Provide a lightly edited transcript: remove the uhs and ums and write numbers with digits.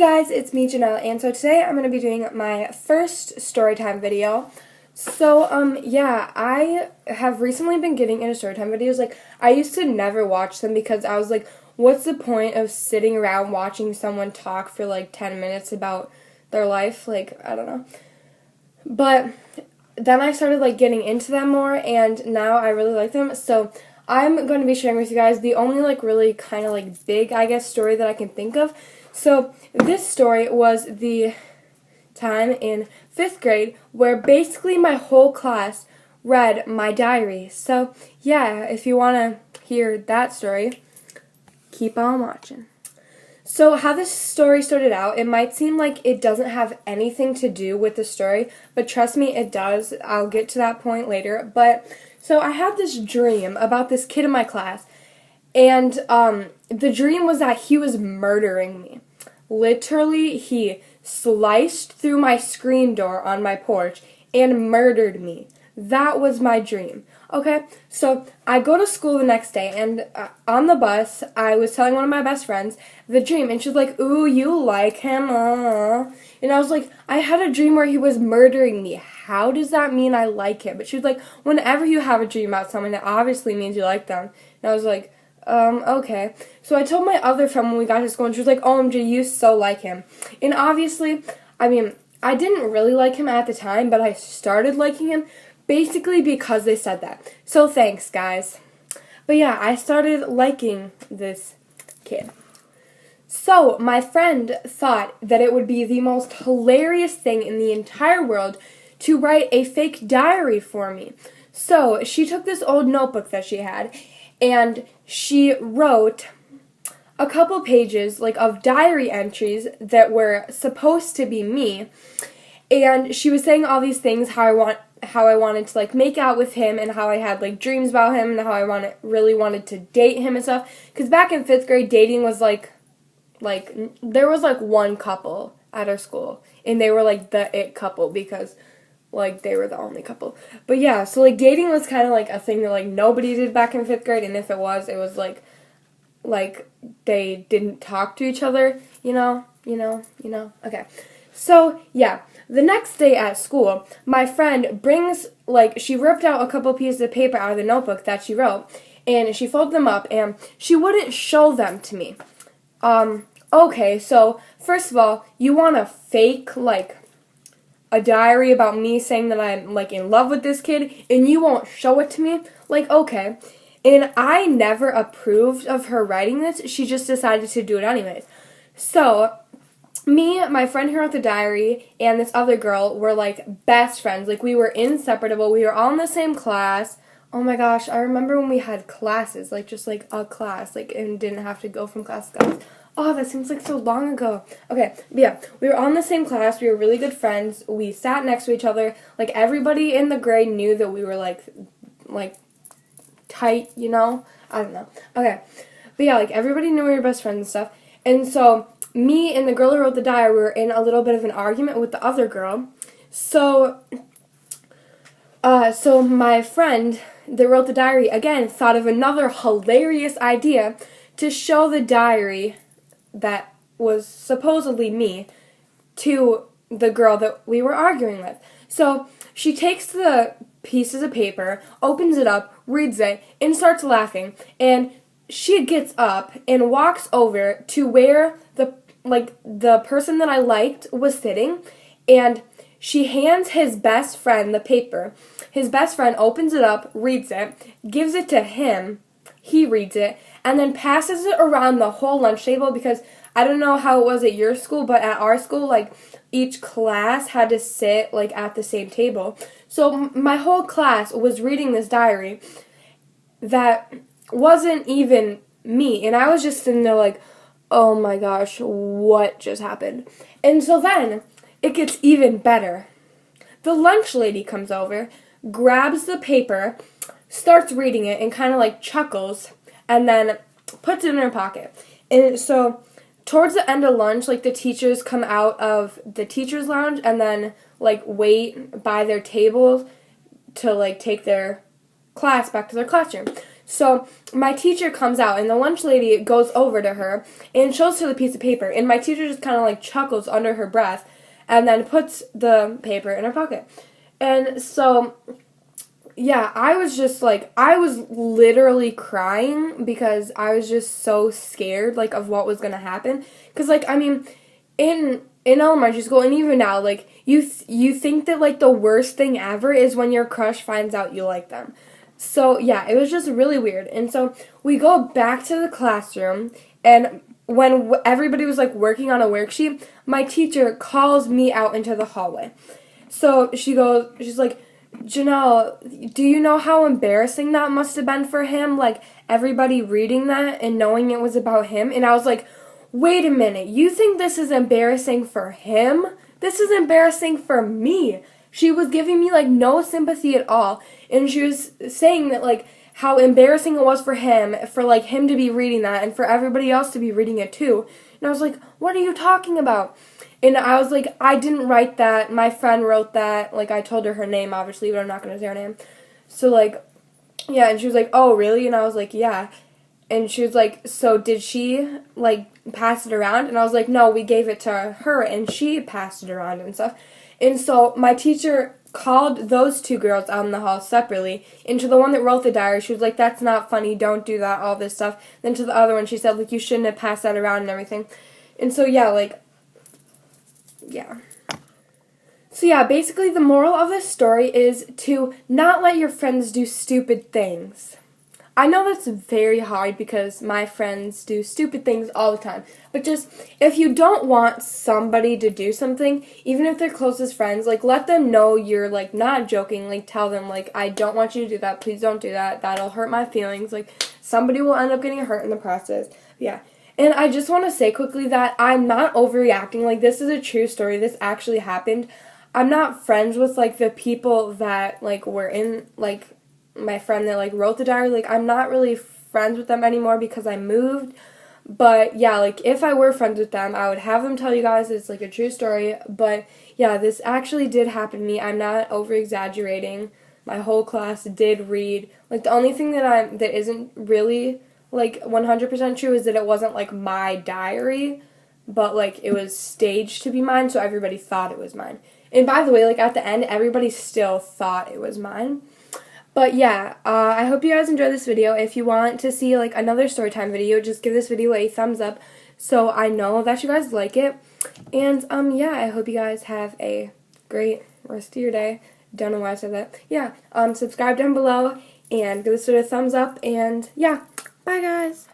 guys, it's me, Janelle, and so today I'm going to be doing my first Storytime video. So, yeah, I have recently been getting into Storytime videos. Like, I used to never watch them because I was like, what's the point of sitting around watching someone talk for like 10 minutes about their life? Like, I don't know. But then I started like getting into them more, and now I really like them. So I'm going to be sharing with you guys the only like really kind of like big, I guess, story that I can think of. So this story was the time in 5th grade where basically my whole class read my diary. So yeah, if you want to hear that story, keep on watching. So how this story started out, it might seem like it doesn't have anything to do with the story, but trust me, it does. I'll get to that point later. But so I had this dream about this kid in my class, and the dream was that he was murdering me. Literally, he sliced through my screen door on my porch and murdered me. That was my dream. Okay, so I go to school the next day, and on the bus, I was telling one of my best friends the dream, and she's like, "Ooh, you like him?" And I was like, "I had a dream where he was murdering me. How does that mean I like him?" But she was like, "Whenever you have a dream about someone, it obviously means you like them." And I was like, okay. So I told my other friend when we got to school, and she was like, "OMG, you so like him." And obviously, I mean, I didn't really like him at the time, but I started liking him basically because they said that. So thanks, guys. But yeah, I started liking this kid. So my friend thought that it would be the most hilarious thing in the entire world to write a fake diary for me. So she took this old notebook that she had, and she wrote a couple pages like of diary entries that were supposed to be me, and she was saying all these things, how I wanted to like make out with him, and how I had like dreams about him, and how I really wanted to date him and stuff. Because back in 5th grade, dating was like there was like one couple at our school, and they were like the it couple because like they were the only couple. But yeah, so like dating was kind of like a thing that like nobody did back in 5th grade, and if it was like they didn't talk to each other, you know. Okay. So, yeah, the next day at school, my friend brings, like, she ripped out a couple pieces of paper out of the notebook that she wrote, and she folded them up, and she wouldn't show them to me. Okay, so, first of all, you want to fake, like, a diary about me saying that I'm, like, in love with this kid, and you won't show it to me? Like, okay. And I never approved of her writing this. She just decided to do it anyways. So me, my friend who wrote the diary, and this other girl were, like, best friends. Like, we were inseparable. We were all in the same class. Oh, my gosh. I remember when we had classes, like, just, like, a class, like, and didn't have to go from class to class. Oh, that seems like so long ago. Okay, but yeah, we were all in the same class. We were really good friends. We sat next to each other. Like, everybody in the grade knew that we were, like, tight, you know? I don't know. Okay, but yeah, like, everybody knew we were best friends and stuff. And so me and the girl who wrote the diary were in a little bit of an argument with the other girl. So my friend that wrote the diary, again, thought of another hilarious idea to show the diary that was supposedly me to the girl that we were arguing with. So she takes the pieces of paper, opens it up, reads it, and starts laughing. And she gets up and walks over to where the person that I liked was sitting, and she hands his best friend the paper. His best friend opens it up, reads it, gives it to him, he reads it, and then passes it around the whole lunch table, because I don't know how it was at your school, but at our school, like, each class had to sit, like, at the same table. So my whole class was reading this diary that wasn't even me, and I was just sitting there like, oh my gosh, what just happened? And so then it gets even better. The lunch lady comes over, grabs the paper, starts reading it, and kind of like chuckles, and then puts it in her pocket. And so towards the end of lunch, like, the teachers come out of the teacher's lounge and then like wait by their tables to like take their class back to their classroom. So my teacher comes out, and the lunch lady goes over to her and shows her the piece of paper. And my teacher just kind of like chuckles under her breath and then puts the paper in her pocket. And so, yeah, I was just like, I was literally crying because I was just so scared, like, of what was going to happen. Because, like, I mean, in elementary school and even now, like, you think that, like, the worst thing ever is when your crush finds out you like them. So, yeah, it was just really weird. And so we go back to the classroom, and when everybody was, like, working on a worksheet, my teacher calls me out into the hallway. So she's like, Janelle, do you know how embarrassing that must have been for him? Like, everybody reading that and knowing it was about him. And I was like, wait a minute, you think this is embarrassing for him? This is embarrassing for me. She was giving me, like, no sympathy at all. And she was saying that, like, how embarrassing it was for him, like, him to be reading that and for everybody else to be reading it too. And I was like, what are you talking about? And I was like, I didn't write that. My friend wrote that. Like, I told her name, obviously, but I'm not going to say her name. So, like, yeah, and she was like, oh, really? And I was like, yeah. And she was like, so did she, like, pass it around? And I was like, no, we gave it to her, and she passed it around and stuff. And so my teacher called those two girls out in the hall separately. And to the one that wrote the diary, she was like, that's not funny, don't do that, all this stuff. Then to the other one, she said, like, you shouldn't have passed that around and everything. And so, yeah, like, yeah. So, yeah, basically the moral of this story is to not let your friends do stupid things. I know that's very hard because my friends do stupid things all the time. But just, if you don't want somebody to do something, even if they're closest friends, like, let them know you're, like, not joking. Like, tell them, like, I don't want you to do that. Please don't do that. That'll hurt my feelings. Like, somebody will end up getting hurt in the process. Yeah. And I just want to say quickly that I'm not overreacting. Like, this is a true story. This actually happened. I'm not friends with, like, the people that, like, were in, like, my friend that, like, wrote the diary. Like, I'm not really friends with them anymore because I moved. But, yeah, like, if I were friends with them, I would have them tell you guys it's, like, a true story. But, yeah, this actually did happen to me. I'm not over-exaggerating. My whole class did read. Like, the only thing that isn't really, like, 100% true is that it wasn't, like, my diary. But, like, it was staged to be mine, so everybody thought it was mine. And, by the way, like, at the end, everybody still thought it was mine. But yeah, I hope you guys enjoyed this video. If you want to see, like, another storytime video, just give this video a thumbs up so I know that you guys like it. And, yeah, I hope you guys have a great rest of your day. Don't know why I said that. Yeah, subscribe down below and give this video a thumbs up. And, yeah, bye, guys.